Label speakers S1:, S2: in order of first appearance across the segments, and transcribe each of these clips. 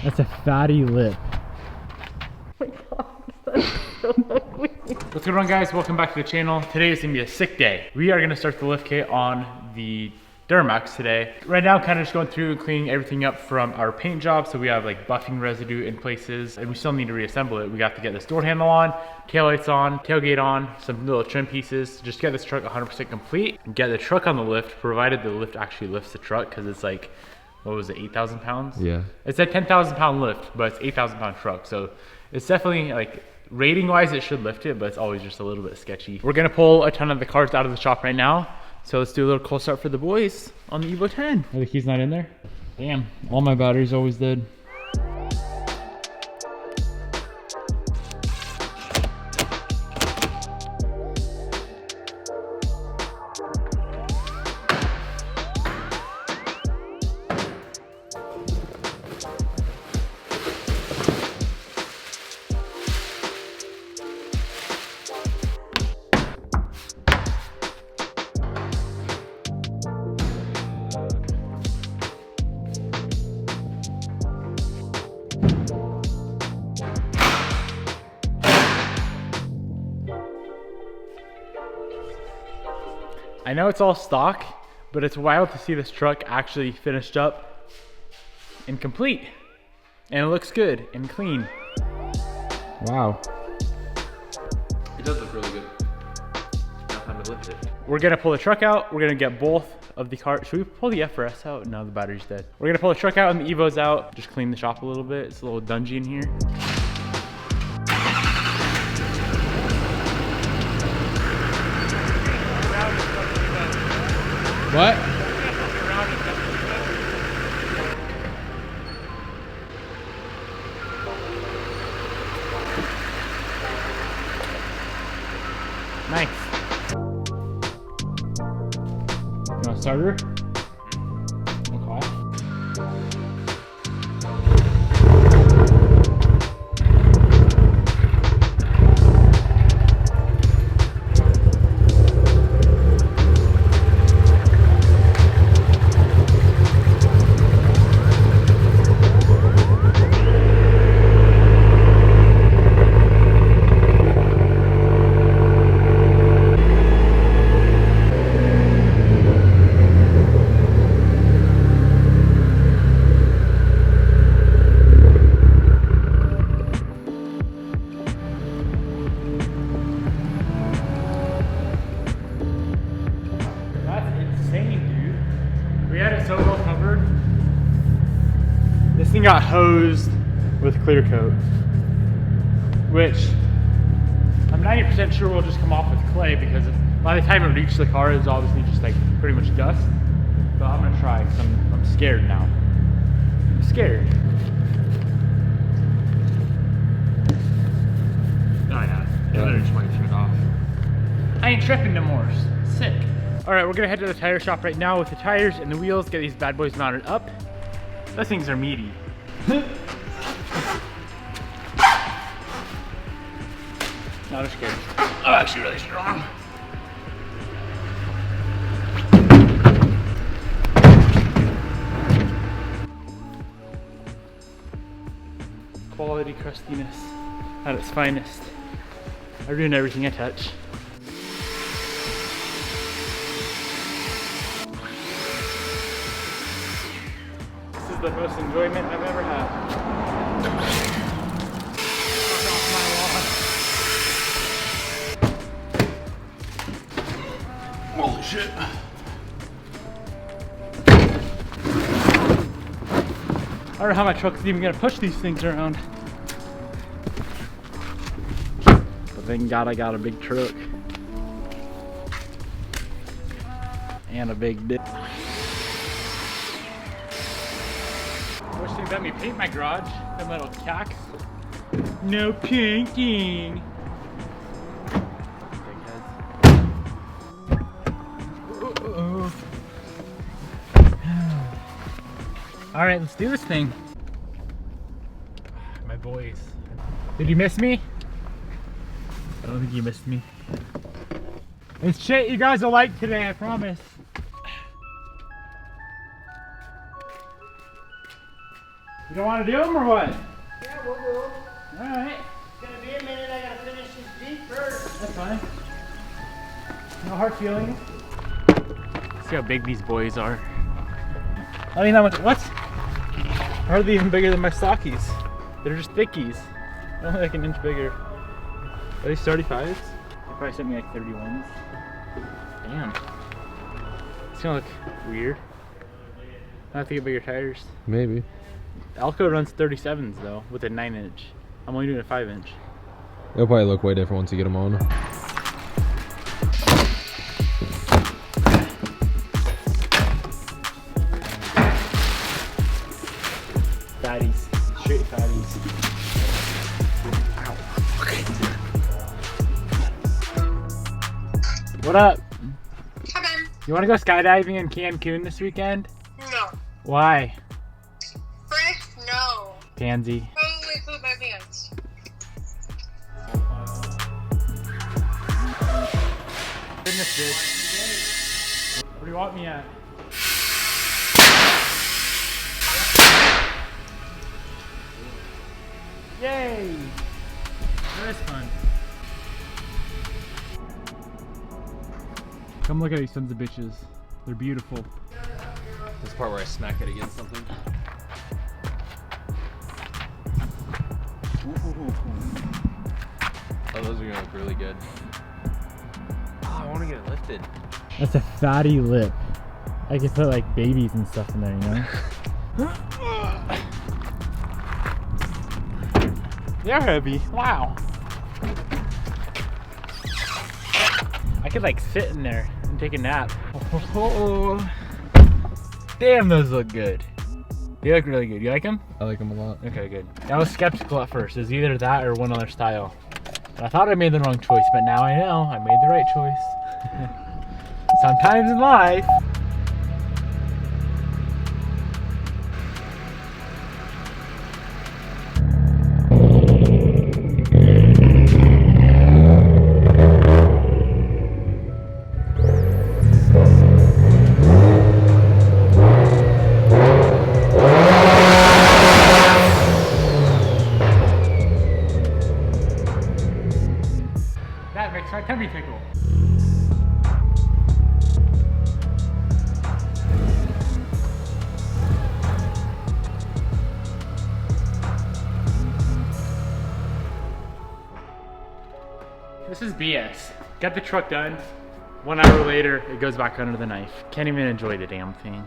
S1: That's a fatty lip.
S2: Oh my god, that's so ugly.
S1: What's going on, guys? Welcome back to the channel. Today is gonna be a sick day. We are gonna start the lift kit on the Duramax today. Right now, kind of just going through and cleaning everything up from our paint job. So we have like buffing residue in places and we still need to reassemble it. We got to get this door handle on, taillights on, tailgate on, some little trim pieces, just get this truck 100% complete and get the truck on the lift, provided the lift actually lifts the truck, because it's like, what was it, 8,000 pounds?
S3: Yeah.
S1: It's a 10,000 pound lift, but it's 8,000 pound truck. So it's definitely like, rating wise, it should lift it, but it's always just a little bit sketchy. We're gonna pull a ton of the carts out of the shop right now. So let's do a little cold start for the boys on the Evo 10. Are the keys not in there? Damn, all my batteries always dead. I know it's all stock, but it's wild to see this truck actually finished up and complete. And it looks good and clean. Wow.
S3: It does look really good. Now time to lift it.
S1: We're gonna pull the truck out. We're gonna get both of the cart. Should we pull the FRS out? No, the battery's dead. We're gonna pull the truck out and the Evo's out. Just clean the shop a little bit. It's a little dungy in here. What? Nice. You want a starter? Okay. We had it so well covered. This thing got hosed with clear coat, which I'm 90% sure will just come off with clay, because by the time it reaches the car, it's obviously just like pretty much dust. But I'm gonna try, because I'm scared now. I'm scared.
S3: Oh yeah. You better just wipe shit off.
S1: I ain't tripping no more. Sick. All right, we're gonna head to the tire shop right now with the tires and the wheels, get these bad boys mounted up. Those things are meaty. No, I'm just kidding. I'm actually really strong. Quality crustiness at its finest. I ruin everything I touch. The most enjoyment I've ever had.
S3: Holy shit.
S1: I don't know how my truck's even gonna push these things around. But thank God I got a big truck. And a big dick. Wish they'd let me paint my garage. Them little cacks. No painting. All right, let's do this thing. My boys. Did you miss me? I don't think you missed me. It's shit you guys will like today, I promise. You don't want to do them or what?
S2: Yeah, we'll do.
S1: Alright.
S2: It's gonna be a minute. I gotta finish this Jeep first.
S1: That's fine. No hard feelings. See how big these boys are. I mean, that much. What? Hardly even bigger than my stockies. They're just thickies. They're only like an inch bigger. Are these 35s? They probably sent me like 31s. Damn. It's gonna look weird. I have to get bigger tires.
S3: Maybe.
S1: Alco runs 37s though, with a 9-inch. I'm only doing a 5-inch.
S3: It'll probably look way different once you get them on.
S1: Fatties. Straight fatties. What up?
S4: Hi, Ben.
S1: You want to go skydiving in Cancun this weekend?
S4: No.
S1: Why?
S4: Frick, no.
S1: Pansy.
S4: Probably poop my pants.
S1: Goodness, bitch. What do you want me at? Yay! That is fun. Come look at these sons of bitches. They're beautiful.
S3: This part where I smack it against something. Oh, those are gonna look really good. Oh, I want to get it lifted.
S1: That's a fatty lip. I could put like babies and stuff in there, you know? They're heavy. Wow. I could like sit in there and take a nap. Oh, damn, those look good. They look really good. You like them?
S3: I like them a lot.
S1: Okay, good. I was skeptical at first. It was either that or one other style. But I thought I made the wrong choice, but now I know I made the right choice. Sometimes in life. That makes my tummy tickle. This is BS. Got the truck done. 1 hour later, it goes back under the knife. Can't even enjoy the damn thing.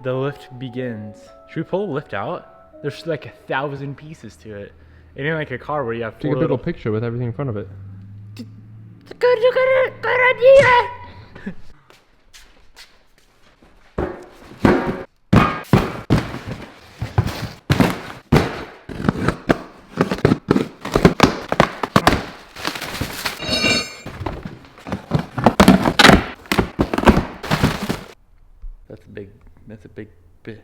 S1: The lift begins. Should we pull the lift out? There's like 1,000 pieces to it. It ain't like a car where you have
S3: Take
S1: four
S3: a
S1: little...
S3: little picture with everything in front of it.
S1: It's a good idea! That's a big bit.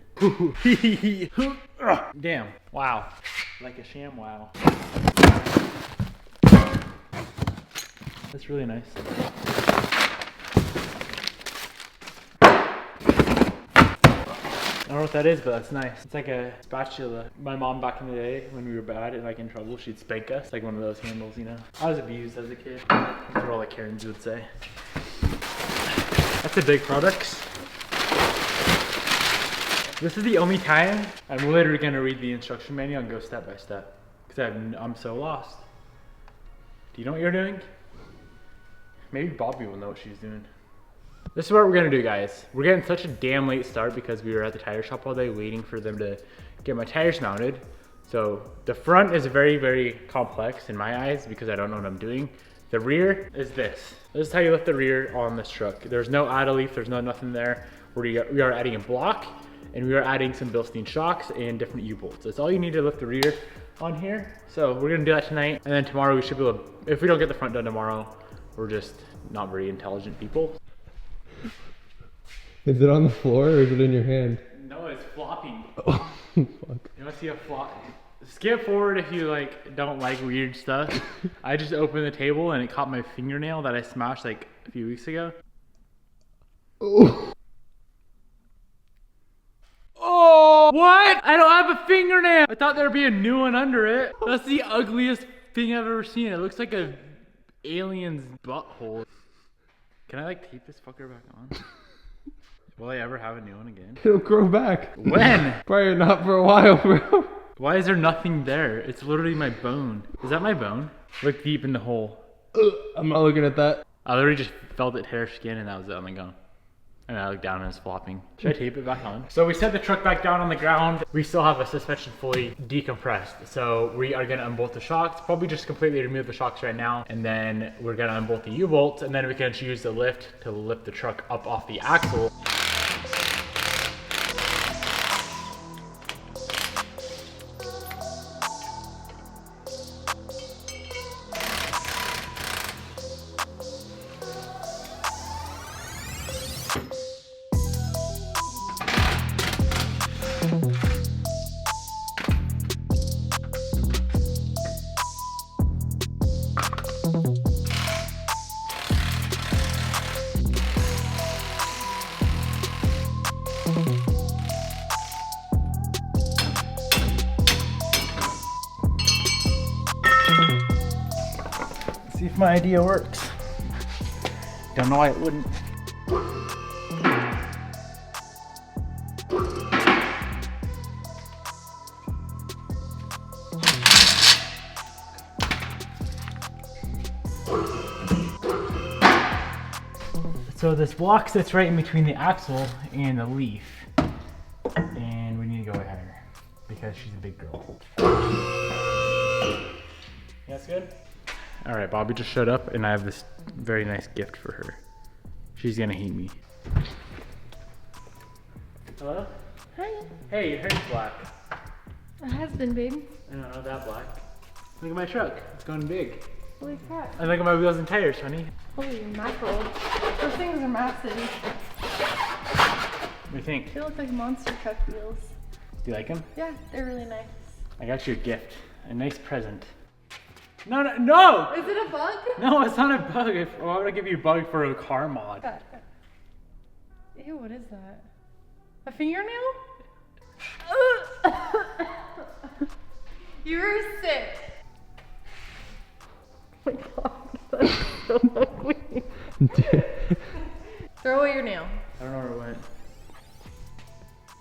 S1: Damn. Wow. Like a sham wow. That's really nice. I don't know what that is, but that's nice. It's like a spatula. My mom back in the day, when we were bad and like in trouble, she'd spank us. Like one of those handles, you know? I was abused as a kid. That's what all the Karens would say. That's a big product. This is the only time I'm literally gonna read the instruction manual and go step by step. Because I'm so lost. Do you know what you're doing? Maybe Bobby will know what she's doing. This is what we're gonna do, guys. We're getting such a damn late start because we were at the tire shop all day waiting for them to get my tires mounted. So the front is very, very complex in my eyes because I don't know what I'm doing. The rear is this. This is how you lift the rear on this truck. There's no idle leaf, there's no nothing there. We are adding a block and we are adding some Bilstein shocks and different U-bolts. That's all you need to lift the rear on here. So we're gonna do that tonight. And then tomorrow we should be able to, if we don't get the front done tomorrow, we're just not very intelligent people.
S3: Is it on the floor or is it in your hand?
S1: No, it's flopping.
S3: Oh, fuck.
S1: You wanna see a flop? Skip forward if you like don't like weird stuff. I just opened the table and it caught my fingernail that I smashed like a few weeks ago.
S5: Oh.
S1: Oh, what? I don't have a fingernail. I thought there'd be a new one under it. That's the ugliest thing I've ever seen. It looks like a alien's butthole. Can I like tape this fucker back on? Will I ever have a new one again?
S5: It'll grow back.
S1: When?
S5: Probably not for a while, bro.
S1: Why is there nothing there? It's literally my bone. Is that my bone? Look deep in the hole.
S5: I'm not looking at that.
S1: I literally just felt it tear skin and that was it. I'm like, gone. And I looked down and it's flopping. Should I tape it back on? So we set the truck back down on the ground. We still have a suspension fully decompressed. So we are gonna unbolt the shocks, probably just completely remove the shocks right now. And then we're gonna unbolt the U-bolts and then we can use the lift to lift the truck up off the axle. See if my idea works. Don't know why it wouldn't. So this block sits right in between the axle and the leaf. And we need to go with her because she's a big girl. That's good? All right, Bobby just showed up and I have this very nice gift for her. She's gonna hate me. Hello?
S2: Hi.
S1: Hey, your hair's black.
S2: It has been, babe.
S1: No, not that black. Look at my truck, it's going big.
S2: Holy crap.
S1: And look at my wheels and tires, honey.
S2: Holy mackerel. Those things are massive.
S1: What do you think?
S2: They look like monster truck wheels.
S1: Do you like them?
S2: Yeah, they're really nice.
S1: I got you a gift, a nice present. No, no, no!
S2: Is it a bug?
S1: No, it's not a bug. Why would I give you a bug for a car mod?
S2: Ew, what is that? A fingernail? You're sick. Oh my god, that's so ugly. Throw away your nail.
S1: I don't know where it went.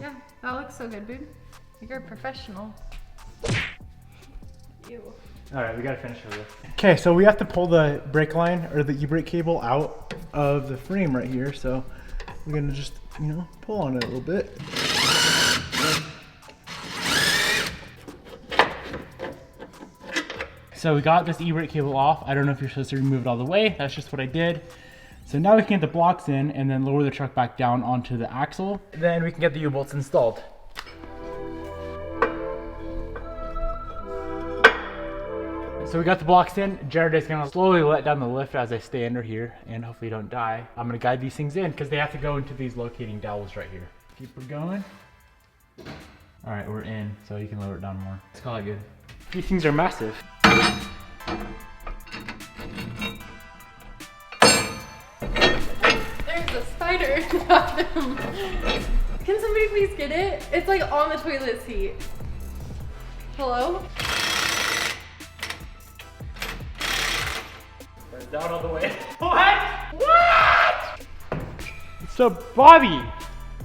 S2: Yeah, that looks so good, dude. You're a professional. Ew.
S1: All right, we gotta finish with this. Okay, so we have to pull the brake line or the e-brake cable out of the frame right here. So we're gonna just, pull on it a little bit. So we got this e-brake cable off. I don't know if you're supposed to remove it all the way. That's just what I did. So now we can get the blocks in and then lower the truck back down onto the axle. Then we can get the U-bolts installed. So we got the blocks in. Jared is gonna slowly let down the lift as I stay under here and hopefully don't die. I'm gonna guide these things in because they have to go into these locating dowels right here. Keep her going. All right, we're in, so you can lower it down more. It's kind of good. These things are massive.
S2: There's a spider in the bathroom. Can somebody please get it? It's like on the toilet seat. Hello?
S1: Down all the way. What? What? So Bobby,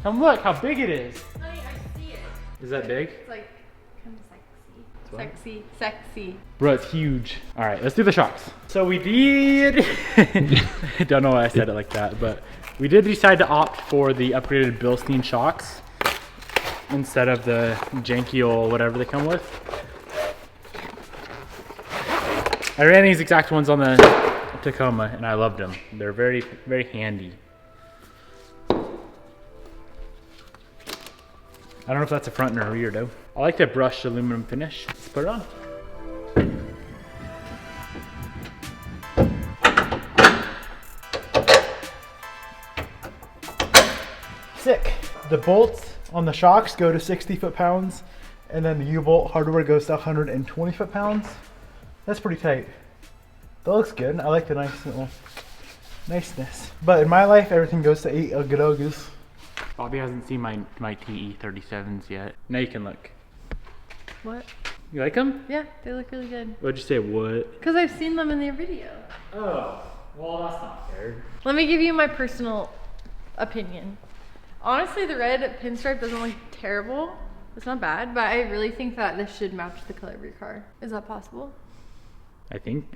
S1: come look how big it is.
S2: Honey, I see it.
S1: Is that big?
S2: It's like kind of
S1: what?
S2: sexy. Sexy.
S1: Bro, it's huge. All right, let's do the shocks. So we did, I don't know why I said it like that, but we did decide to opt for the upgraded Bilstein shocks instead of the janky old whatever they come with. I ran these exact ones on the Tacoma and I loved them. They're very, very handy. I don't know if that's a front or a rear though. I like the brushed aluminum finish. Let's put it on. Sick. The bolts on the shocks go to 60 foot-pounds and then the U-bolt hardware goes to 120 foot-pounds. That's pretty tight. That looks good. I like the nice little niceness. But in my life, everything goes to 8 Ogadogas. Bobby hasn't seen my TE37s yet. Now you can look.
S2: What?
S1: You like them?
S2: Yeah, they look really good.
S1: What'd you say, what?
S2: Because I've seen them in their video.
S1: Oh, well that's not fair.
S2: Let me give you my personal opinion. Honestly, the red pinstripe doesn't look terrible. It's not bad, but I really think that this should match the color of your car. Is that possible?
S1: I think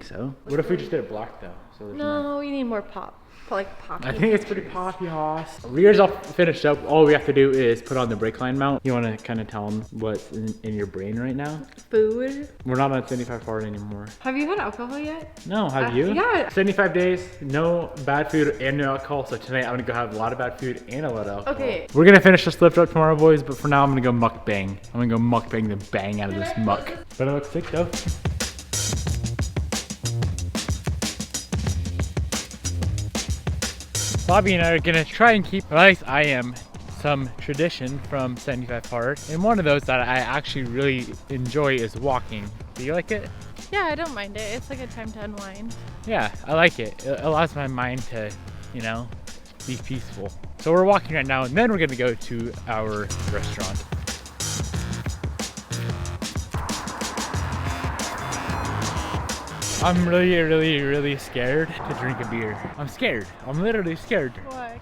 S1: so. What if we just did it black though? So there's
S2: No, you need more pop. Like poppy.
S1: I think it's pretty poppy, Hoss. Rear's all finished up. All we have to do is put on the brake line mount. You want to kind of tell them what's in your brain right now?
S2: Food.
S1: We're not on 75 hard anymore.
S2: Have you had alcohol yet?
S1: No, have you?
S2: Yeah.
S1: 75 days, no bad food and no alcohol. So tonight I'm gonna go have a lot of bad food and a lot of alcohol.
S2: Okay.
S1: We're gonna finish this lift up tomorrow, boys. But for now, I'm gonna go mukbang. I'm gonna go mukbang the bang out of this muck. But it looks sick though. Bobby and I are gonna try and keep, or at least I am, some tradition from 75 hard. And one of those that I actually really enjoy is walking. Do you like it?
S2: Yeah, I don't mind it. It's like a time to unwind.
S1: Yeah, I like it. It allows my mind to, you know, be peaceful. So we're walking right now and then we're gonna go to our restaurant. I'm really scared to drink a beer. I'm scared. I'm literally scared.
S2: Why?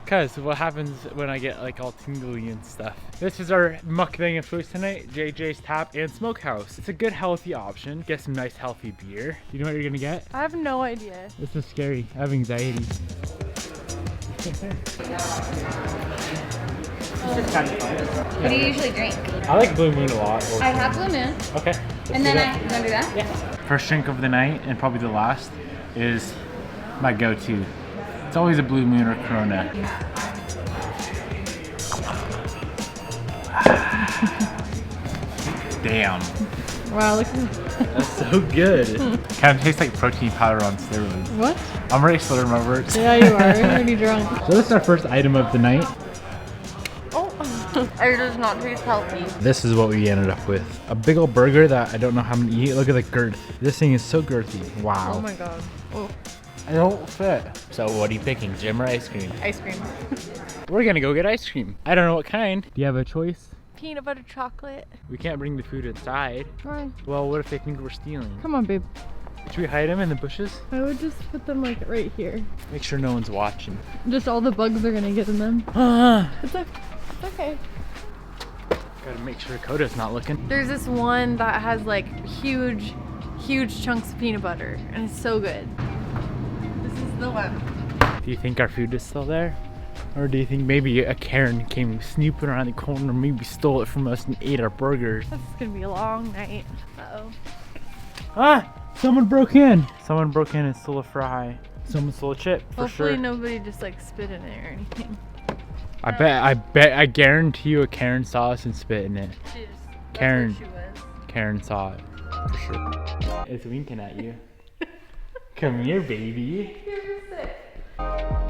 S1: Because what happens when I get like all tingly and stuff. This is our mukbang of choice tonight, JJ's Tap and Smokehouse. It's a good healthy option. Get some nice healthy beer. You know what you're gonna get?
S2: I have no idea.
S1: This is scary. I have anxiety.
S6: What do you usually drink?
S1: I like Blue Moon a lot.
S6: I have Blue Moon,
S1: Okay.
S6: and then I gonna do that.
S1: Yeah. First drink of the night and probably the last is my go-to. It's always a Blue Moon or Corona. Damn.
S2: Wow, look at
S1: That's so good. Kind of tastes like protein powder on steroids.
S2: what?
S1: I'm already slurring my words.
S2: Yeah, you are. You're already drunk.
S1: So this is our first item of the night.
S2: Oh, it does not taste healthy.
S1: This is what we ended up with. A big old burger that I don't know how many eat. Look at the girth. This thing is so girthy. Wow.
S2: Oh my god. Oh,
S1: I don't fit. So what are you picking, gym or ice cream?
S2: ice cream.
S1: We're gonna go get ice cream. I don't know what kind. Do you have a choice?
S2: Peanut butter chocolate.
S1: We can't bring the food inside.
S2: Why?
S1: Well, what if they think we're stealing?
S2: Come on, babe.
S1: Should we hide them in the bushes?
S2: I would just put them like right here.
S1: Make sure no one's watching.
S2: Just all the bugs are gonna get in them.
S1: Ah,
S2: It's okay.
S1: gotta make sure Coda's not looking.
S2: There's this one that has like huge chunks of peanut butter, and it's so good. This is the one.
S1: Do you think our food is still there? Or do you think maybe a Karen came snooping around the corner, maybe stole it from us and ate our burgers?
S2: This is gonna be a long night. Uh-oh.
S1: Ah! Someone broke in! Someone broke in and stole a fry. Someone stole a chip, for
S2: Hopefully
S1: sure.
S2: nobody just like spit in it or anything.
S1: I guarantee you a Karen saw us and spit in it.
S2: That's
S1: Karen.
S2: what she was.
S1: Karen saw it, for sure. It's winking at you. Come here, baby.
S2: Here, just sit.